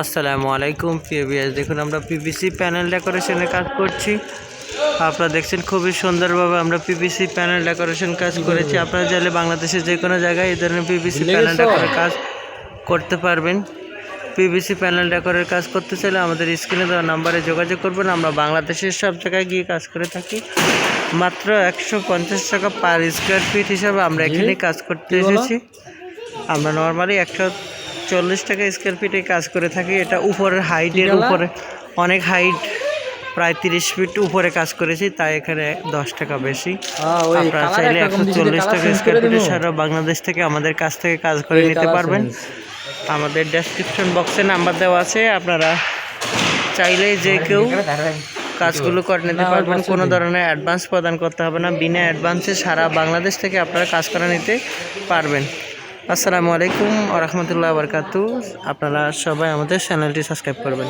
আসসালামু আলাইকুম প্রিয় ভিউয়ার্স, দেখুন আমরা পিভিসি প্যানেল ডেকোরেশনের কাজ করছি। আপনারা দেখছেন খুবই সুন্দরভাবে আমরা পিভিসি প্যানেল ডেকোরেশন কাজ করেছি। আপনারা চাইলে বাংলাদেশের যে কোনো জায়গায় এই ধরনের পিভিসি প্যানেল ডেকোরের কাজ করতে পারবেন। পিভিসি প্যানেল ডেকোরের কাজ করতে চাইলে আমাদের স্ক্রিনে দেওয়া নাম্বারে যোগাযোগ করবেন। আমরা বাংলাদেশের সব জায়গায় গিয়ে কাজ করে থাকি। মাত্র 150 টাকা পার স্কোয়ার ফিট হিসাবে আমরা এখানে কাজ করতে এসেছি। আমরা নর্মালি 140 টাকা স্কোয়ার ফিটে কাজ করে থাকি। এটা উপরের হাইটের উপরে অনেক হাইট, প্রায় 30 ফিট উপরে কাজ করেছি, তাই এখানে 10 টাকা বেশি। আপনারা চাইলে 140 টাকা স্কোয়ার ফিটে সারা বাংলাদেশ থেকে আমাদের কাছ থেকে কাজ করে নিতে পারবেন। আমাদের ডেসক্রিপশন বক্সে নাম্বার দেওয়া আছে, আপনারা চাইলে যে কেউ কাজগুলো করে নিতে পারবেন। কোনো ধরনের অ্যাডভান্স প্রদান করতে হবে না, বিনা অ্যাডভান্সে সারা বাংলাদেশ থেকে আপনারা কাজ করে নিতে পারবেন। আসসালামু আলাইকুম ওয়া রাহমাতুল্লাহি ওয়া বারাকাতুহু। আপনারা সবাই আমাদের চ্যানেলটি সাবস্ক্রাইব করবেন।